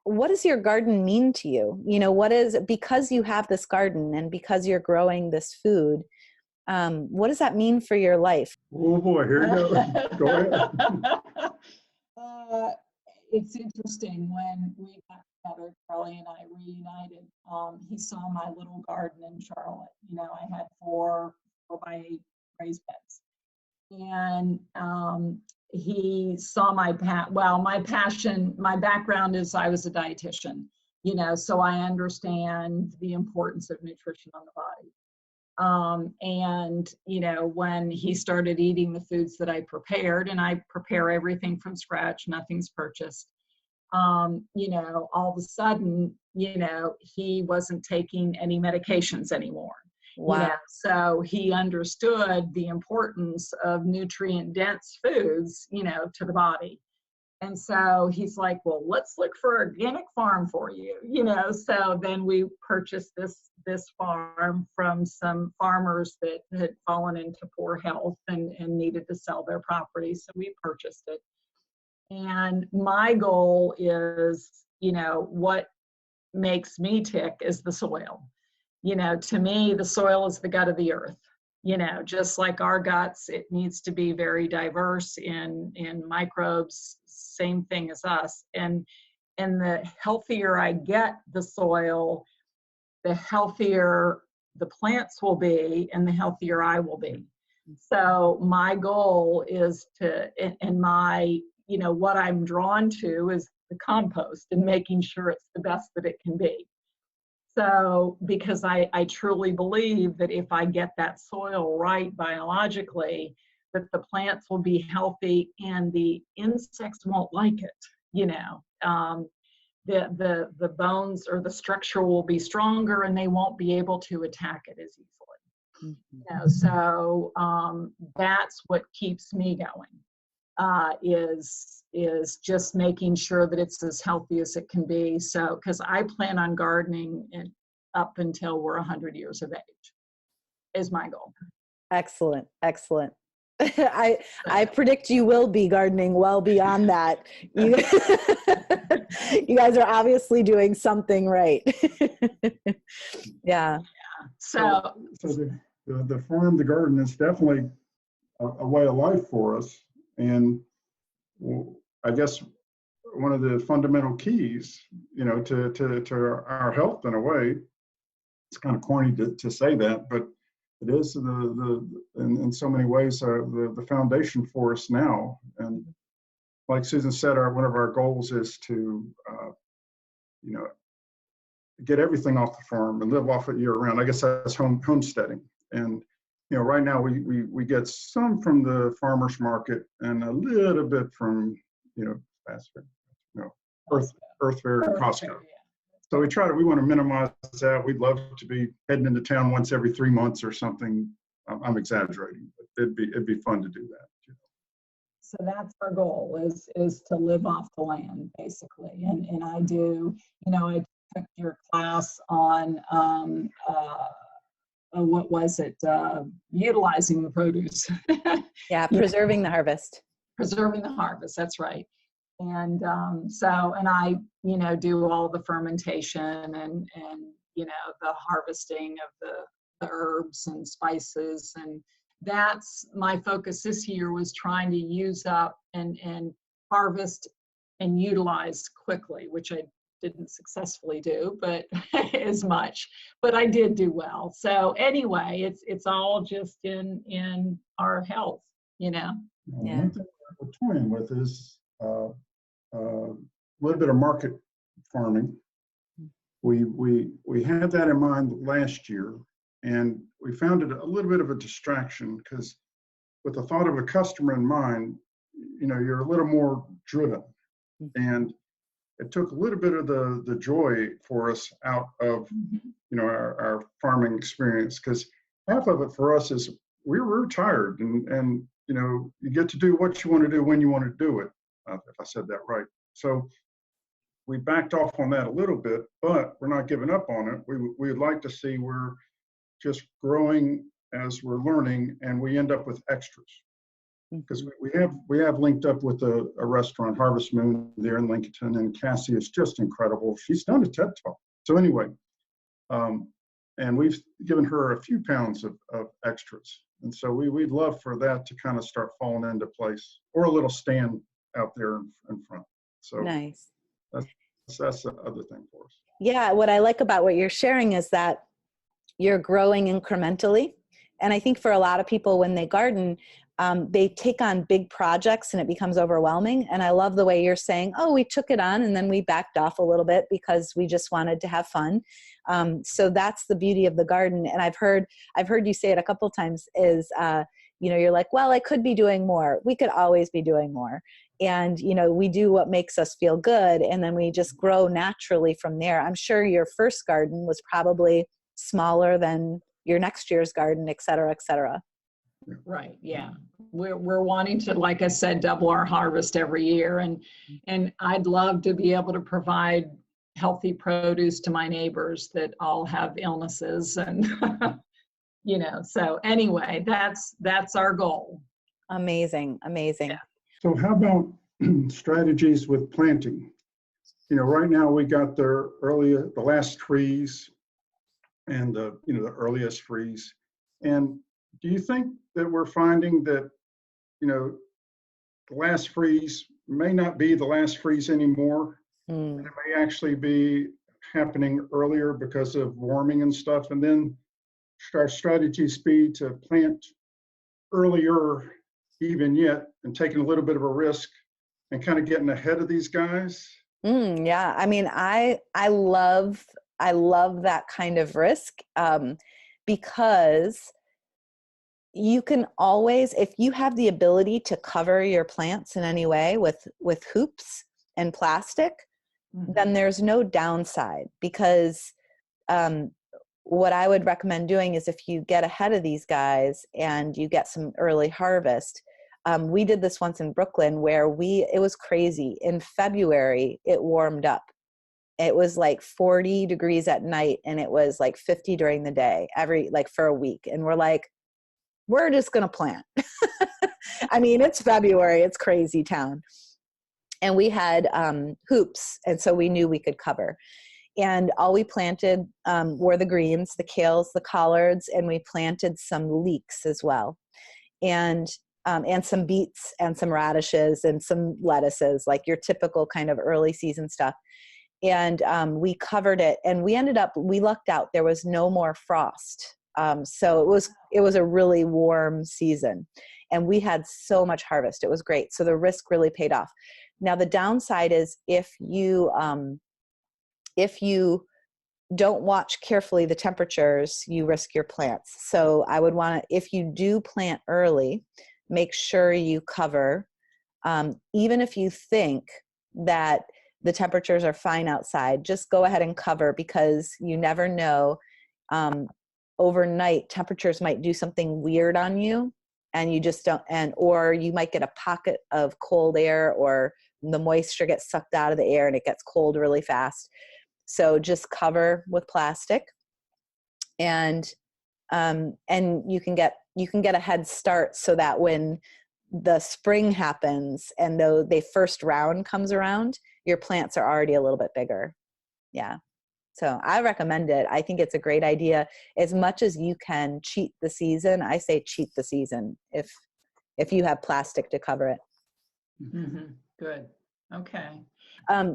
what does your garden mean to you? You know, because you have this garden and because you're growing this food, what does that mean for your life? Oh boy, here you go. Go ahead. It's interesting when we got together, Charlie and I reunited. He saw my little garden in Charlotte. You know, I had 4x8 raised beds, and he saw my passion. My background is I was a dietitian. You know, so I understand the importance of nutrition on the body. And, you know, when he started eating the foods that I prepared, and I prepare everything from scratch, nothing's purchased, you know, all of a sudden, you know, he wasn't taking any medications anymore. Wow. You know, so he understood the importance of nutrient dense foods, you know, to the body. And so he's like, well, let's look for organic farm for you, you know. So then we purchased this farm from some farmers that had fallen into poor health and needed to sell their property. So we purchased it. And my goal is, you know, what makes me tick is the soil. You know, to me, the soil is the gut of the earth. You know, just like our guts, it needs to be very diverse in microbes, same thing as us. And the healthier I get the soil, the healthier the plants will be and the healthier I will be. So my goal is and my, you know, what I'm drawn to is the compost and making sure it's the best that it can be. So, because I truly believe that if I get that soil right biologically, that the plants will be healthy and the insects won't like it, you know. The bones or the structure will be stronger and they won't be able to attack it as easily. Mm-hmm. You know, so that's what keeps me going, is just making sure that it's as healthy as it can be. So, because I plan on gardening up until we're 100 years of age, is my goal. Excellent, excellent. I predict you will be gardening well beyond that. You, you guys are obviously doing something right. Yeah. So the farm, the garden is definitely a way of life for us. And I guess one of the fundamental keys, you know, to our health in a way, it's kind of corny to say that, but it is in so many ways the foundation for us now. And like Susan said, one of our goals is to you know, get everything off the farm and live off it year round. I guess that's homesteading. And you know, right now we get some from the farmers market and a little bit from, you know, fast food, you know, Earth Fare and Costco. Yeah. So we want to minimize that. We'd love to be heading into town once every 3 months or something. I'm exaggerating, but it'd be fun to do that. You know? So that's our goal, is to live off the land, basically. And I do, you know, I took your class on what was it? Utilizing the produce. Yeah, preserving the harvest. Preserving the harvest, that's right. And and I, you know, do all the fermentation and you know, the harvesting of the herbs and spices. And that's my focus this year, was trying to use up and harvest and utilize quickly, which I didn't successfully do, but as much, but I did do well. So anyway, it's all just in our health, you know. Yeah. One thing we're toying with is a little bit of market farming. We had that in mind last year, and we found it a little bit of a distraction, because with the thought of a customer in mind, you know, you're a little more driven. And it took a little bit of the joy for us out of, you know, our farming experience, because half of it for us is we're retired, and you know, you get to do what you want to do when you want to do it, if I said that right. So we backed off on that a little bit, but we're not giving up on it. We'd like to see we're just growing as we're learning, and we end up with extras. because we have linked up with a restaurant, Harvest Moon, there in Lincoln, and Cassie is just incredible. She's done a TED Talk. So anyway, and we've given her a few pounds of extras. And so we'd love for that to kind of start falling into place, or a little stand out there in front. So Nice. That's the other thing for us. Yeah, what I like about what you're sharing is that you're growing incrementally. And I think for a lot of people when they garden, they take on big projects and it becomes overwhelming. And I love the way you're saying, oh, we took it on and then we backed off a little bit because we just wanted to have fun. So that's the beauty of the garden. And I've heard you say it a couple of times is, you're like, well, I could be doing more. We could always be doing more. And, we do what makes us feel good. And then we just grow naturally from there. I'm sure your first garden was probably smaller than your next year's garden, et cetera, et cetera. Right. Yeah. We're wanting to, like I said, double our harvest every year. And I'd love to be able to provide healthy produce to my neighbors that all have illnesses. And, so anyway, that's our goal. Amazing. Amazing. Yeah. So how about strategies with planting? Right now we got the last freeze and the earliest freeze. And do you think that we're finding that, the last freeze may not be the last freeze anymore? And it may actually be happening earlier because of warming and stuff. And then our strategies be to plant earlier even yet and taking a little bit of a risk and kind of getting ahead of these guys? Yeah. I mean, I love that kind of risk because you can always, if you have the ability to cover your plants in any way with hoops and plastic, then there's no downside because what I would recommend doing is if you get ahead of these guys and you get some early harvest. We did this once in Brooklyn where it was crazy. In February, it warmed up. It was like 40 degrees at night and it was like 50 during the day for a week. And we're like, we're just going to plant. I mean, it's February, it's crazy town. And we had hoops. And so we knew we could cover. And all we planted were the greens, the kales, the collards, and we planted some leeks as well. And some beets and some radishes and some lettuces, like your typical kind of early season stuff. And we covered it and we lucked out. There was no more frost. So it was a really warm season and we had so much harvest. It was great. So the risk really paid off. Now the downside is if you don't watch carefully the temperatures, you risk your plants. So I would want to, if you do plant early, make sure you cover, even if you think that the temperatures are fine outside, just go ahead and cover because you never know. Overnight, temperatures might do something weird on you and you just don't, or you might get a pocket of cold air or the moisture gets sucked out of the air and it gets cold really fast. So just cover with plastic and you can get a head start so that when the spring happens and though the first round comes around, your plants are already a little bit bigger. Yeah. So I recommend it. I think it's a great idea. As much as you can cheat the season, I say cheat the season if you have plastic to cover it. Mm-hmm. Good. Okay.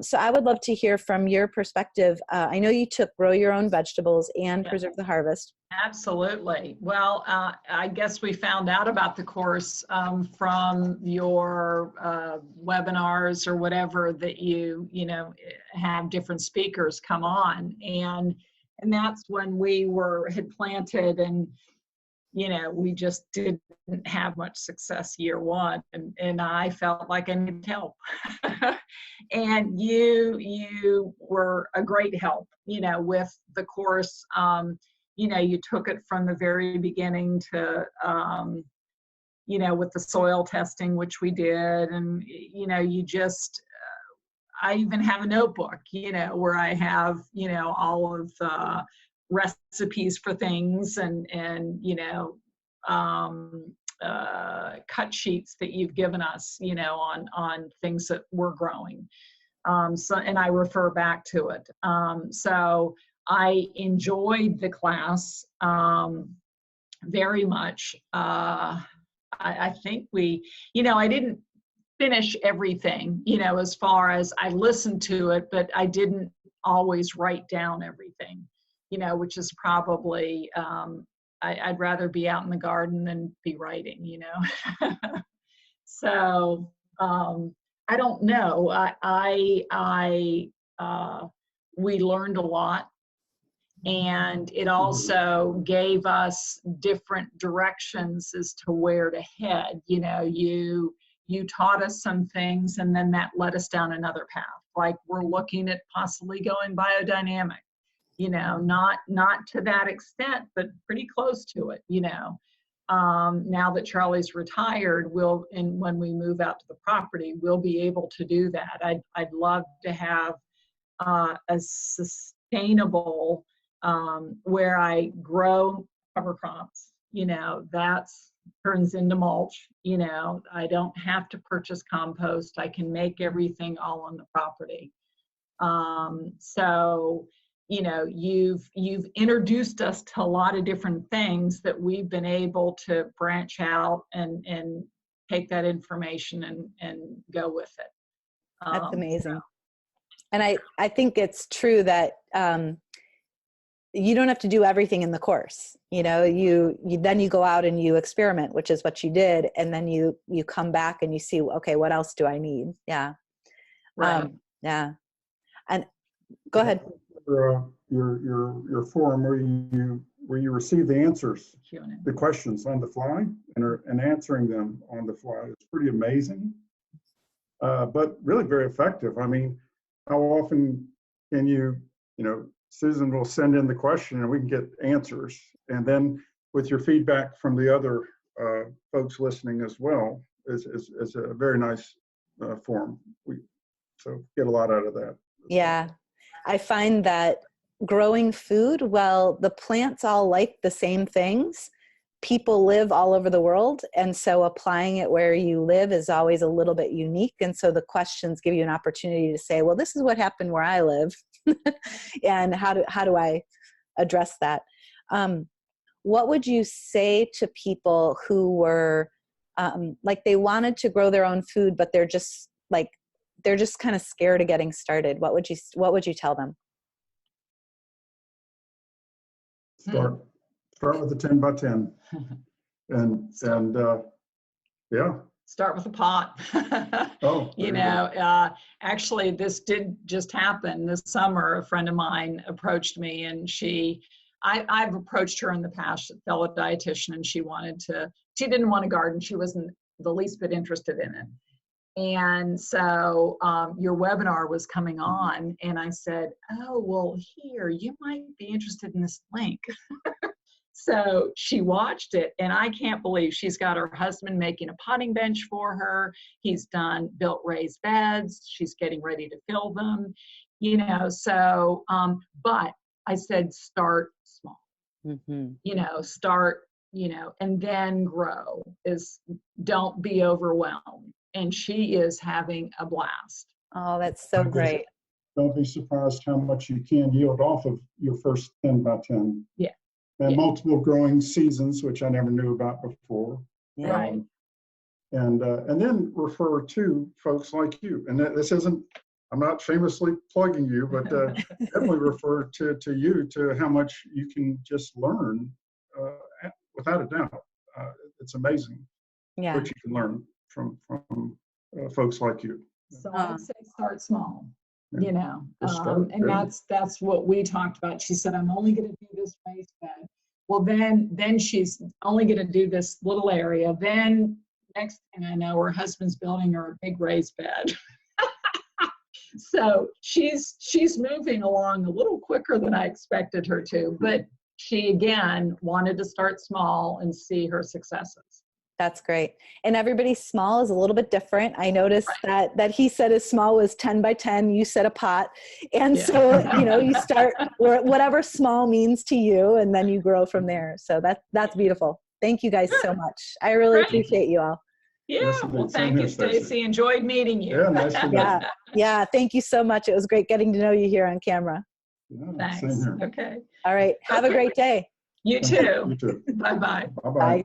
So I would love to hear from your perspective. I know you took Grow Your Own Vegetables and Preserve the Harvest. Absolutely. Well, I guess we found out about the course from your webinars or whatever that you have different speakers come on, and that's when we had planted and we just didn't have much success year one, and I felt like I needed help. And you were a great help, with the course. You took it from the very beginning to, with the soil testing, which we did, and you just. I even have a notebook, where I have, all of the recipes for things and cut sheets that you've given us, you know, on things that we're growing. And I refer back to it. So I enjoyed the class very much. I think you know, I didn't finish everything, you know, as far as I listened to it, but I didn't always write down everything, you know, which is probably, I'd rather be out in the garden than be writing, you know. So I don't know. We learned a lot, and it also gave us different directions as to where to head. You know, you taught us some things, and then that led us down another path. Like we're looking at possibly going biodynamic, you know, not to that extent, but pretty close to it, you know. Now that Charlie's retired, when we move out to the property, we'll be able to do that. I'd love to have a sustainable where I grow cover crops, you know, that's turns into mulch, you know, I don't have to purchase compost. I can make everything all on the property. So, you know, you've introduced us to a lot of different things that we've been able to branch out and take that information and go with it. That's amazing. And I think it's true that you don't have to do everything in the course. You know, you then you go out and you experiment, which is what you did, and then you come back and you see, okay, what else do I need? Yeah, right. Yeah. And go ahead. Your forum where you receive the answers, the questions on the fly, and answering them on the fly is pretty amazing, but really very effective. I mean, how often can you know, Susan will send in the question and we can get answers, and then with your feedback from the other folks listening as well is a very nice forum. We so get a lot out of that. Yeah, I find that growing food, well, the plants all like the same things. People live all over the world, and so applying it where you live is always a little bit unique. And so the questions give you an opportunity to say, well, this is what happened where I live, and how do I address that? What would you say to people who were like they wanted to grow their own food, but they're just kind of scared of getting started? What would you tell them? Start with the 10 by 10, and yeah. Start with a pot. Oh, you know, actually, this did just happen this summer. A friend of mine approached me, and I've approached her in the past, a fellow dietitian, and she didn't want a garden. She wasn't the least bit interested in it. And so your webinar was coming on, and I said, oh, well, here, you might be interested in this link. So she watched it, and I can't believe she's got her husband making a potting bench for her. He's built raised beds. She's getting ready to fill them, you know. So, but I said, start small, you know, and then grow. Don't be overwhelmed. And she is having a blast. Oh, that's so great. Don't be surprised how much you can yield off of your first 10 by 10. Yeah. And multiple growing seasons, which I never knew about before. Yeah. Right. And then refer to folks like you. And this isn't, I'm not shamelessly plugging you, but definitely refer to you, to how much you can just learn without a doubt. It's amazing what you can learn from folks like you. So I'd say start small. Yeah. You know, and that's what we talked about. She said, I'm only going to do this raised bed. Well, then she's only going to do this little area. Then next thing I know, her husband's building her a big raised bed. So she's moving along a little quicker than I expected her to, but she again wanted to start small and see her successes. That's great. And everybody's small is a little bit different. I noticed that he said his small was 10 by 10. You said a pot. And so, you know, you start whatever small means to you, and then you grow from there. So that's beautiful. Thank you guys so much. I really Great. appreciate you all. Yeah, Yes, well, indeed. Same thank you, here, Stacy. Stacy. Enjoyed meeting you. Yeah, nice to meet Yeah. Yeah. Thank you so much. It was great getting to know you here on camera. you. Yeah, Thanks. same here. Okay. All right. Have a great day. You too. You too. Bye-bye. Bye-bye. Bye.